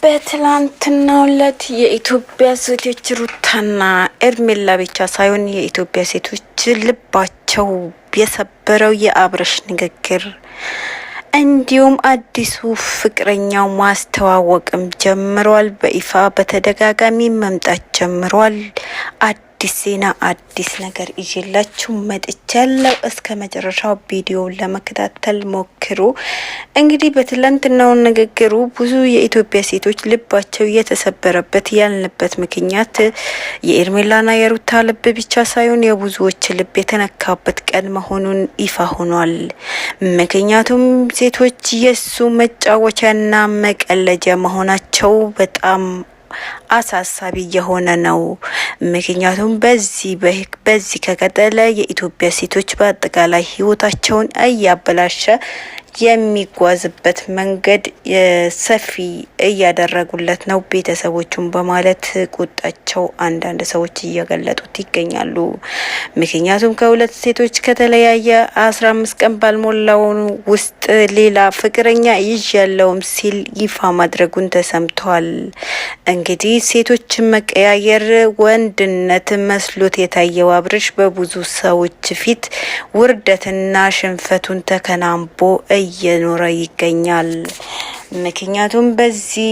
በትላንትናው ዕለት የኢትዮጵያ ሴቶች ሩታና ኤርሜላ ብቻ ሳይሆን የኢትዮጵያ ሴቶች ልባቸው የሰበረው የአብርሽ ንግግር እንዲሁም አዲሱ ፍቅረኛው ማስተዋወቅም ጀምሯል። በይፋ በተደጋጋሚ መምጣት ጀምሯል። አዲስ ዜና አዲስ ነገር ይዤላችሁ መጥቻለሁ። እስከ መጨረሻው ቪዲዮውን ለመከታተል ሞክሩ። እንግዲህ በትላንትናው ንግግሩ ብዙ የኢትዮጵያ ሴቶች ልባቸው የተሰበረበት ያልንበት ምክንያት የኤርሜላና የሩታ ልብ ብቻ ሳይሆን የብዙዎች ልብ የተነካበት ቀን መሆኑን ይፋ ሆኗል። ምክንያቱም ሴቶች የሱ መጫወቻና መቀለጃ መሆናቸው በጣም አሳሳቢ የሆነ ነው። ምክንያቱም በዚህ ከቀጠለ የኢትዮጵያ ሴቶች በአጠቃላይ ህይወታቸውን እያበላሸ የሚጓዝበት መንገድ ሰፊ እያደረጉለት ነው ቤተሰቦቹን በማለት ቁጣቸው አንዳንድ ሰዎች እየገለጡት ይገኛሉ። ምክንያቱም ከሁለት ሴቶች ከተለያየ 15 ቀን ባልሞላው ውስጥ ሌላ ፍቅረኛ ይዣለውም ሲል ይፋ ማድረጉን ተሰምቷል። እንግዲህ ሴቶችን መቀያየር ወንድነት መስሎት የታየው አብርሽ በብዙ ሰዎች ፊት ውርደትና ሽንፈቱን ተከናንቦ እየኖረ ይገኛል። ምክንያቱም በዚህ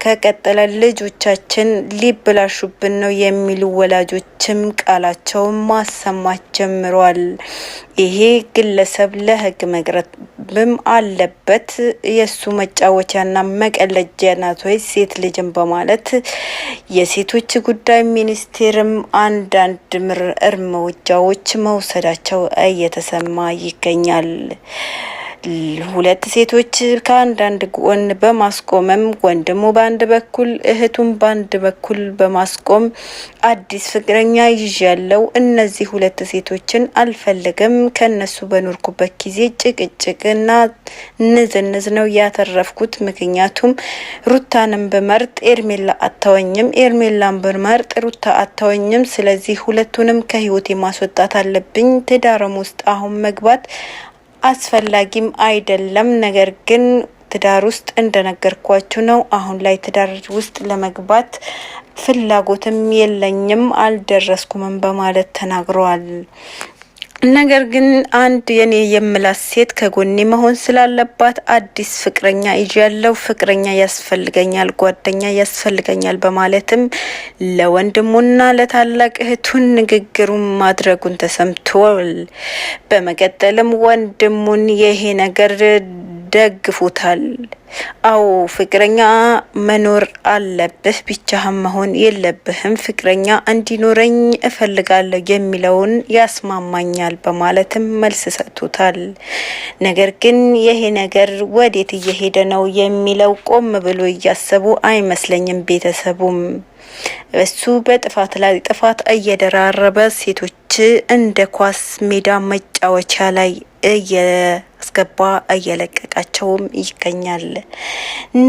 ከቀጠለ ልጆቻችን ሊበላሹብን ነው የሚሉ ወላጆችም ቃላቸውን ማሰማት ጀምሯል። ይሄ ግለሰብ ለህግ መቅረብም አለበት። የሱ መጫወቻና መቀለጃ ናት ወይ ሴት ልጅን በማለት የሴቶች ጉዳይ ሚኒስቴርም አንዳንድ እርምጃዎች መውሰዳቸው እየተሰማ ይገኛል። ሁለት ሴቶች ከአንዳንድ ጎን በማስቆምም ወንድሙ በአንድ በኩል እህቱም በአንድ በኩል በማስቆም አዲስ ፍቅረኛ ይዣለው፣ እነዚህ ሁለት ሴቶችን አልፈልግም፣ ከነሱ በኖርኩበት ጊዜ ጭቅጭቅና ንዝንዝ ነው ያተረፍኩት። ምክንያቱም ሩታንም በመርጥ ኤርሜላ አታወኝም፣ ኤርሜላን በመርጥ ሩታ አታወኝም። ስለዚህ ሁለቱንም ከህይወቴ ማስወጣት አለብኝ። ትዳርም ውስጥ አሁን መግባት አስፈላጊም አይደለም። ነገር ግን ትዳር ውስጥ እንደነገርኳችሁ ነው። አሁን ላይ ትዳር ውስጥ ለመግባት ፍላጎትም የለኝም፣ አልደረስኩምም በማለት ተናግረዋል። ነገር ግን አንድ የኔ የምላት ሴት ከጎኔ መሆን ስላለባት አዲስ ፍቅረኛ ይዣለው፣ ፍቅረኛ ያስፈልገኛል፣ ጓደኛ ያስፈልገኛል በማለትም ለወንድሙና ለታላቅ እህቱን ንግግሩን ማድረጉን ተሰምቷል። በመቀጠልም ወንድሙን ይሄ ነገር ደግፉታል። አዎ ፍቅረኛ መኖር አለብህ፣ ብቻህን መሆን የለብህም፣ ፍቅረኛ እንዲኖረኝ እፈልጋለሁ የሚለውን ያስማማኛል በማለትም መልስ ሰጥቶታል። ነገር ግን ይሄ ነገር ወዴት እየሄደ ነው የሚለው ቆም ብሎ እያሰቡ አይመስለኝም። ቤተሰቡም እሱ በጥፋት ላይ ጥፋት እየደራረበ ሴቶች እንደ ኳስ ሜዳ መጫወቻ ላይ እያስገባ እየለቀቃቸውም ይገኛል።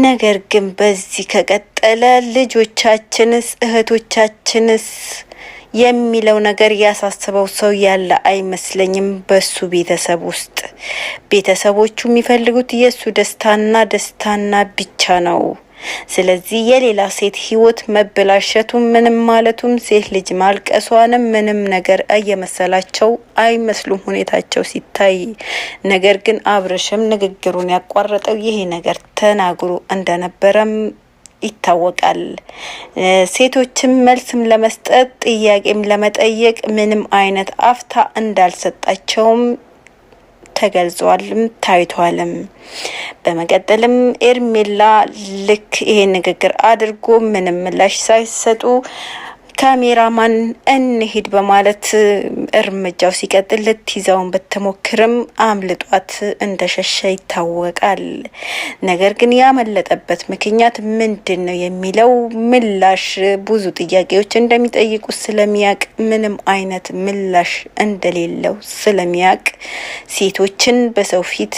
ነገር ግን በዚህ ከቀጠለ ልጆቻችንስ እህቶቻችንስ የሚለው ነገር ያሳስበው ሰው ያለ አይመስለኝም። በሱ ቤተሰብ ውስጥ ቤተሰቦቹ የሚፈልጉት የሱ ደስታና ብቻ ነው። ስለዚህ የሌላ ሴት ህይወት መበላሸቱም ምንም ማለቱም ሴት ልጅ ማልቀሷንም ምንም ነገር እየመሰላቸው አይመስሉም ሁኔታቸው ሲታይ። ነገር ግን አብርሽም ንግግሩን ያቋረጠው ይሄ ነገር ተናግሮ እንደነበረም ይታወቃል። ሴቶችም መልስም ለመስጠት ጥያቄም ለመጠየቅ ምንም አይነት አፍታ እንዳልሰጣቸውም ተገልጿልም ታይቷልም። በመቀጠልም ኤርሜላ ልክ ይሄ ንግግር አድርጎ ምንም ምላሽ ሳይሰጡ ካሜራማን እንሂድ በማለት እርምጃው ሲቀጥል ልትይዛውን በተሞክርም አምልጧት እንደሸሸ ይታወቃል። ነገር ግን ያመለጠበት ምክንያት ምንድን ነው የሚለው ምላሽ ብዙ ጥያቄዎች እንደሚጠይቁ ስለሚያቅ ምንም አይነት ምላሽ እንደሌለው ስለሚያቅ ሴቶችን በሰው ፊት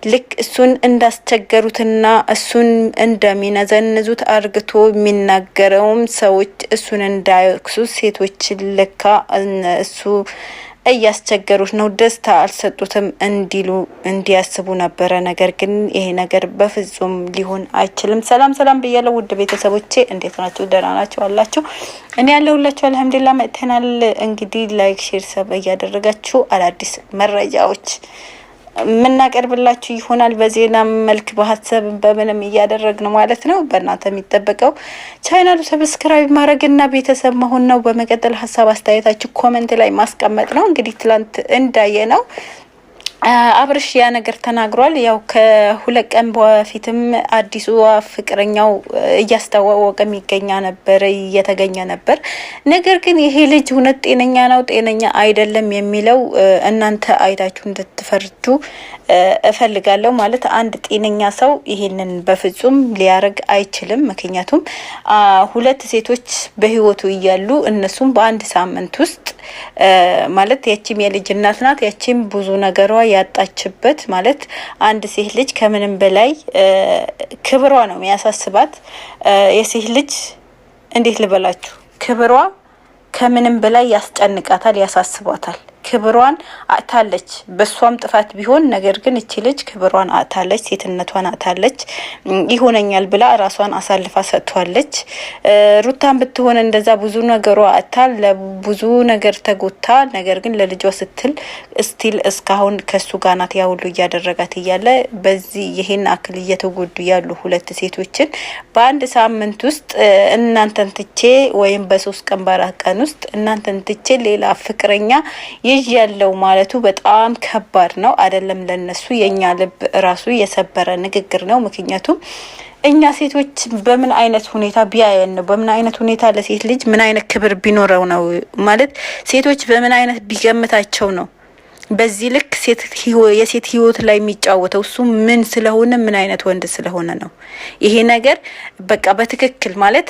ልክ እሱን እንዳስቸገሩትና እሱን እንደሚነዘንዙት አርግቶ የሚናገረውም ሰዎች እሱን እንዳይወቅሱ ሴቶች ለካ እሱ እያስቸገሩት ነው። ደስታ አልሰጡትም እንዲሉ እንዲያስቡ ነበረ። ነገር ግን ይሄ ነገር በፍጹም ሊሆን አይችልም። ሰላም ሰላም ብያለሁ ውድ ቤተሰቦቼ፣ እንዴት ናችሁ? ደህና ናችሁ አላችሁ? እኔ ያለሁላችሁ አልሐምዱሊላህ። መጥተናል እንግዲህ ላይክ፣ ሼር፣ ሰብ እያደረጋችሁ አዳዲስ መረጃዎች ምናቀርብላችሁ ይሆናል። በዜና መልክ በሀሳብ በምንም እያደረግን ማለት ነው። በእናንተ የሚጠበቀው ቻናሉ ሰብስክራይብ ማድረግና ቤተሰብ መሆን ነው። በመቀጠል ሀሳብ አስተያየታችሁ ኮሜንት ላይ ማስቀመጥ ነው። እንግዲህ ትላንት እንዳየ ነው አብርሽ ያ ነገር ተናግሯል። ያው ከሁለት ቀን በፊትም አዲሱ ፍቅረኛው እያስተዋወቀ የሚገኛ ነበር እየተገኘ ነበር። ነገር ግን ይሄ ልጅ እውነት ጤነኛ ነው ጤነኛ አይደለም የሚለው እናንተ አይታችሁ እንድትፈርዱ እፈልጋለሁ። ማለት አንድ ጤነኛ ሰው ይሄንን በፍጹም ሊያረግ አይችልም። ምክንያቱም ሁለት ሴቶች በህይወቱ እያሉ እነሱም በአንድ ሳምንት ውስጥ ማለት ያቺም የልጅ እናት ናት፣ ያቺም ብዙ ነገሯ ያጣችበት ማለት አንድ ሴት ልጅ ከምንም በላይ ክብሯ ነው የሚያሳስባት። የሴት ልጅ እንዴት ልበላችሁ ክብሯ ከምንም በላይ ያስጨንቃታል፣ ያሳስባታል። ክብሯን አታለች። በሷም ጥፋት ቢሆን ነገር ግን እቺ ልጅ ክብሯን አታለች፣ ሴትነቷን አታለች። ይሆነኛል ብላ ራሷን አሳልፋ ሰጥቷለች። ሩታን ብትሆን እንደዛ ብዙ ነገሯ አታል ለብዙ ነገር ተጎታ። ነገር ግን ለልጇ ስትል ስቲል እስካሁን ከሱ ጋር ናት። ያ ሁሉ እያደረጋት እያለ በዚህ ይሄን አክል እየተጎዱ ያሉ ሁለት ሴቶችን በአንድ ሳምንት ውስጥ እናንተን ትቼ ወይም በ3 ቀን በ4 ቀን ውስጥ እናንተን ትቼ ሌላ ፍቅረኛ ያለው ማለቱ በጣም ከባድ ነው። አይደለም ለነሱ የኛ ልብ ራሱ የሰበረ ንግግር ነው። ምክንያቱም እኛ ሴቶች በምን አይነት ሁኔታ ቢያየን ነው? በምን አይነት ሁኔታ ለሴት ልጅ ምን አይነት ክብር ቢኖረው ነው? ማለት ሴቶች በምን አይነት ቢገምታቸው ነው በዚህ ልክ የሴት ህይወት ላይ የሚጫወተው? እሱ ምን ስለሆነ ምን አይነት ወንድ ስለሆነ ነው? ይሄ ነገር በቃ በትክክል ማለት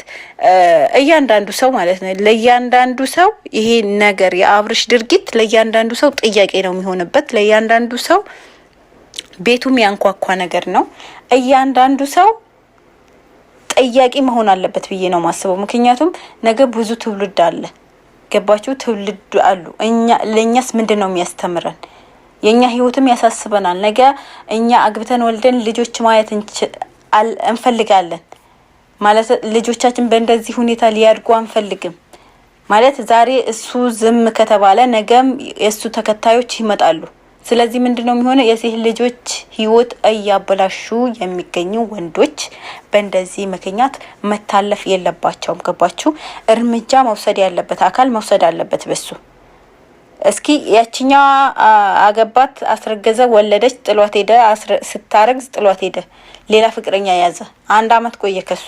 እያንዳንዱ ሰው ማለት ነው ለእያንዳንዱ ሰው ይሄ ነገር የአብርሽ ድርጊት ለእያንዳንዱ ሰው ጥያቄ ነው የሚሆንበት። ለእያንዳንዱ ሰው ቤቱም ያንኳኳ ነገር ነው። እያንዳንዱ ሰው ጥያቄ መሆን አለበት ብዬ ነው ማስበው። ምክንያቱም ነገ ብዙ ትውልድ አለ። ገባችሁ? ትውልድ አሉ። ለኛስ ምንድነው የሚያስተምረን? የኛ ህይወትም ያሳስበናል። ነገ እኛ አግብተን ወልደን ልጆች ማየት እንፈልጋለን። ማለት ልጆቻችን በእንደዚህ ሁኔታ ሊያድጉ አንፈልግም። ማለት ዛሬ እሱ ዝም ከተባለ ነገም የሱ ተከታዮች ይመጣሉ። ስለዚህ ምንድነው የሚሆነው? የሴት ልጆች ህይወት እያበላሹ የሚገኙ ወንዶች በእንደዚህ ምክንያት መታለፍ የለባቸውም። ገባችሁ? እርምጃ መውሰድ ያለበት አካል መውሰድ አለበት በሱ። እስኪ ያቺኛ አገባት፣ አስረገዘ፣ ወለደች፣ ጥሏት ሄደ። ስታረግዝ ጥሏት ሄደ። ሌላ ፍቅረኛ ያዘ። 1 አመት ቆየ ከሷ።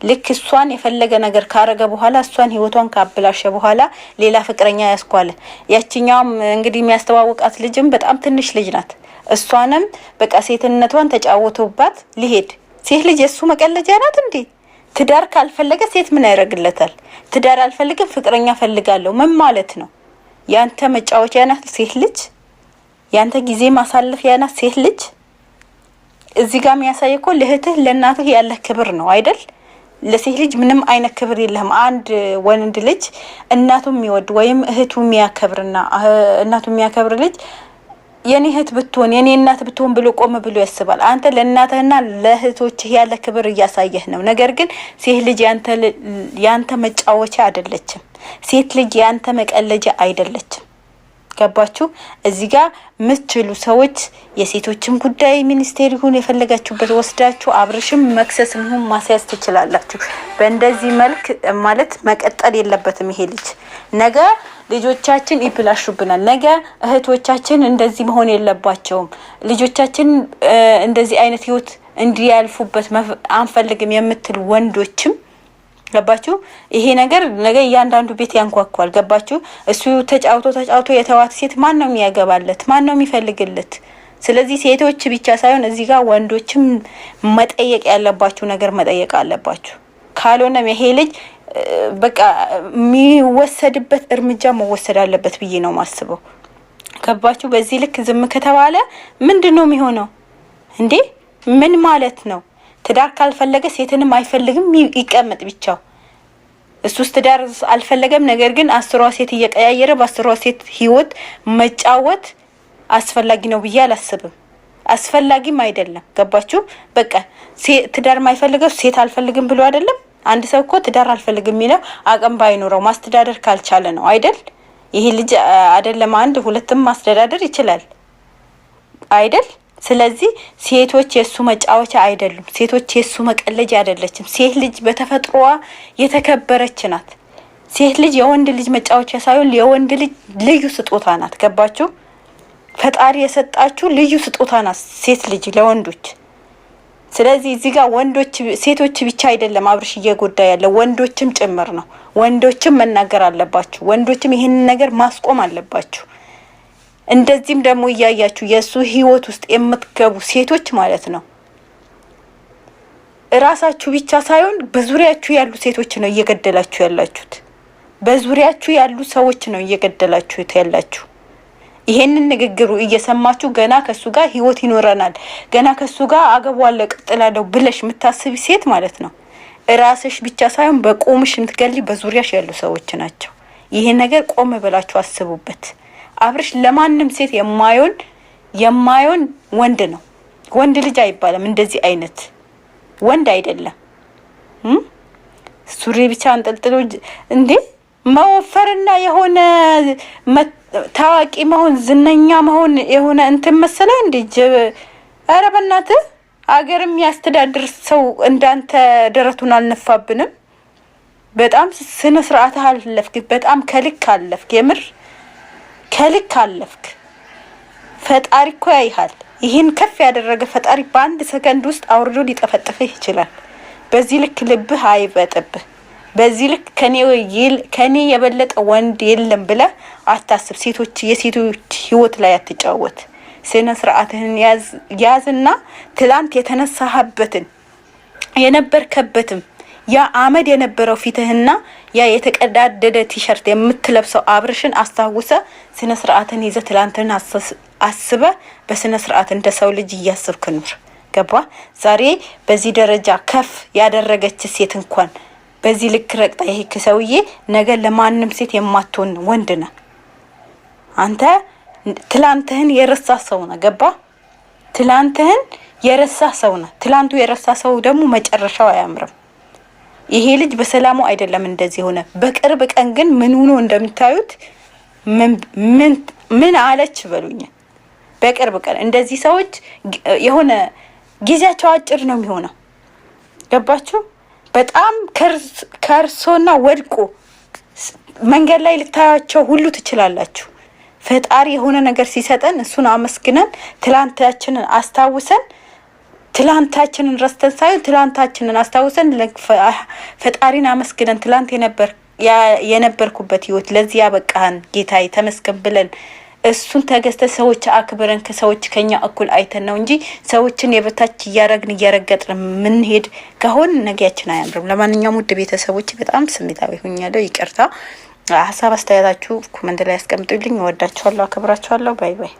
ልክ እሷን የፈለገ ነገር ካረገ በኋላ እሷን ህይወቷን ካበላሸ በኋላ ሌላ ፍቅረኛ ያስኳለ። ያቺኛውም እንግዲህ የሚያስተዋውቃት ልጅም በጣም ትንሽ ልጅ ናት። እሷንም በቃ ሴትነቷን ተጫወተውባት ሊሄድ። ሴት ልጅ የሱ መቀለጃ ናት እንዴ? ትዳር ካልፈለገ ሴት ምን ያደርግለታል? ትዳር አልፈልግም ፍቅረኛ ፈልጋለሁ ምን ማለት ነው? ያንተ መጫወቻ ናት ሴት ልጅ። ያንተ ጊዜ ማሳለፊያ ናት ሴት ልጅ። እዚህ ጋር የሚያሳየው ለእህትህ ለእናትህ ያለ ክብር ነው አይደል? ለሴት ልጅ ምንም አይነት ክብር የለህም። አንድ ወንድ ልጅ እናቱ የሚወድ ወይም እህቱ የሚያከብርና እናቱ የሚያከብር ልጅ የኔ እህት ብትሆን የኔ እናት ብትሆን ብሎ ቆም ብሎ ያስባል። አንተ ለእናትህና ለእህቶችህ ያለ ክብር እያሳየህ ነው። ነገር ግን ሴት ልጅ ያንተ መጫወቻ አይደለችም። ሴት ልጅ ያንተ መቀለጃ አይደለችም። ገባችሁ? እዚህ ጋር ምትችሉ ሰዎች የሴቶችን ጉዳይ ሚኒስቴር ይሁን የፈለጋችሁበት ወስዳችሁ አብርሽም መክሰስም ይሁን ማስያዝ ትችላላችሁ። በእንደዚህ መልክ ማለት መቀጠል የለበትም ይሄ ልጅ። ነገ ልጆቻችን ይብላሹብናል። ነገ እህቶቻችን እንደዚህ መሆን የለባቸውም። ልጆቻችን እንደዚህ አይነት ህይወት እንዲያልፉበት አንፈልግም የምትሉ ወንዶችም ገባችሁ? ይሄ ነገር ነገ እያንዳንዱ ቤት ያንኳኳል። ገባችሁ? እሱ ተጫውቶ የተዋት ሴት ማን ነው የሚያገባለት? ማን ነው የሚፈልግለት? ስለዚህ ሴቶች ብቻ ሳይሆን እዚህ ጋር ወንዶችም መጠየቅ ያለባችሁ ነገር መጠየቅ አለባችሁ። ካልሆነም ይሄ ልጅ በቃ የሚወሰድበት እርምጃ መወሰድ አለበት ብዬ ነው ማስበው። ገባችሁ? በዚህ ልክ ዝም ከተባለ ምንድነው የሚሆነው እንዴ? ምን ማለት ነው? ትዳር ካልፈለገ ሴትንም አይፈልግም፣ ይቀመጥ ብቻው። እሱስ ትዳር አልፈለገም። ነገር ግን 10 ሴት እየቀያየረ በ10 ሴት ህይወት መጫወት አስፈላጊ ነው ብዬ አላስብም። አስፈላጊም አይደለም። ገባችሁ? በቃ ትዳር ማይፈልገው ሴት አልፈልግም ብሎ አይደለም። አንድ ሰው እኮ ትዳር አልፈልግም የሚለው አቅም ባይኖረው ማስተዳደር ካልቻለ ነው አይደል? ይሄ ልጅ አይደለም አንድ ሁለትም ማስተዳደር ይችላል አይደል? ስለዚህ ሴቶች የሱ መጫወቻ አይደሉም። ሴቶች የሱ መቀለጃ አይደለችም። ሴት ልጅ በተፈጥሮዋ የተከበረች ናት። ሴት ልጅ የወንድ ልጅ መጫወቻ ሳይሆን የወንድ ልጅ ልዩ ስጦታ ናት። ገባችሁ? ፈጣሪ የሰጣችሁ ልዩ ስጦታ ናት ሴት ልጅ ለወንዶች። ስለዚህ እዚህ ጋር ወንዶች ሴቶች ብቻ አይደለም አብርሽ እየጎዳ ያለው ወንዶችም ጭምር ነው። ወንዶችም መናገር አለባችሁ። ወንዶችም ይሄንን ነገር ማስቆም አለባችሁ። እንደዚህም ደግሞ እያያችሁ የሱ ህይወት ውስጥ የምትገቡ ሴቶች ማለት ነው እራሳችሁ ብቻ ሳይሆን በዙሪያችሁ ያሉ ሴቶች ነው እየገደላችሁ ያላችሁት። በዙሪያችሁ ያሉ ሰዎች ነው እየገደላችሁት ያላችሁ። ይሄንን ንግግሩ እየሰማችሁ ገና ከሱ ጋር ህይወት ይኖረናል፣ ገና ከሱ ጋር አገባዋለሁ ቀጥላለሁ ብለሽ የምታስቢ ሴት ማለት ነው እራስሽ ብቻ ሳይሆን በቆምሽ የምትገሊ በዙሪያሽ ያሉ ሰዎች ናቸው። ይሄን ነገር ቆም ብላችሁ አስቡበት። አብርሽ ለማንም ሴት የማይሆን ወንድ ነው። ወንድ ልጅ አይባልም። እንደዚህ አይነት ወንድ አይደለም። ሱሪ ብቻ አንጠልጥሎ እንዴ መወፈርና የሆነ ታዋቂ መሆን ዝነኛ መሆን የሆነ እንትን መሰለው እንዴ? ኧረ በእናትህ አገርም ያስተዳድር ሰው እንዳንተ ደረቱን አልነፋብንም። በጣም ስነ ስርዓት አለፍክ። በጣም ከልክ አለፍክ። የምር ከልክ አለፍክ። ፈጣሪ እኮ ያይሃል። ይሄን ከፍ ያደረገ ፈጣሪ በአንድ ሰከንድ ውስጥ አውርዶ ሊጠፈጥፍህ ይችላል። በዚህ ልክ ልብህ አይበጥብህ። በዚህ ልክ ከኔ የበለጠ ወንድ የለም ብለህ አታስብ። የሴቶች ህይወት ላይ አትጫወት። ስነ ስርዓትህን ያዝና ትላንት የተነሳህበትን የነበርከበትም ያ አመድ የነበረው ፊትህና ያ የተቀዳደደ ቲሸርት የምትለብሰው አብርሽን አስታውሰ ስነ ስርዓትን ይዘህ ትላንትን አስበ በስነ ስርዓት እንደ ሰው ልጅ እያስብክ ኑር። ገባ? ዛሬ በዚህ ደረጃ ከፍ ያደረገች ሴት እንኳን በዚህ ልክ ረቅጣ ይሄ ከሰውዬ ነገ ለማንም ሴት የማትሆን ወንድ ነው። አንተ ትላንትህን የረሳ ሰው ነው። ገባ? ትላንትህን የረሳ ሰው ነው። ትላንቱ የረሳ ሰው ደግሞ መጨረሻው አያምርም። ይሄ ልጅ በሰላሙ አይደለም እንደዚህ ሆነ። በቅርብ ቀን ግን ምን ሆኖ እንደምታዩት ምን አለች በሉኝ። በቅርብ ቀን እንደዚህ ሰዎች የሆነ ጊዜያቸው አጭር ነው የሚሆነው። ገባችሁ? በጣም ከርሶና ወድቆ መንገድ ላይ ልታያቸው ሁሉ ትችላላችሁ። ፈጣሪ የሆነ ነገር ሲሰጠን እሱን አመስግነን ትላንታችንን አስታውሰን ትላንታችንን ረስተን ሳይሆን ትላንታችንን አስታውሰን ፈጣሪን አመስግነን ትላንት የነበርኩበት ህይወት ለዚህ ያበቃህን ጌታዬ ተመስገን ብለን እሱን ተገዝተ ሰዎች አክብረን ከሰዎች ከኛ እኩል አይተን ነው እንጂ ሰዎችን የበታች እያረገጥን ምን ሄድ ከሆነ ነገያችን አያምርም። ለማንኛውም ውድ ቤተሰቦች በጣም ስሜታዊ ሆኛለሁ። ይቅርታ። ሀሳብ አስተያየታችሁ ኮሜንት ላይ አስቀምጡልኝ። እወዳችኋለሁ፣ አከብራችኋለሁ። ባይ ባይ።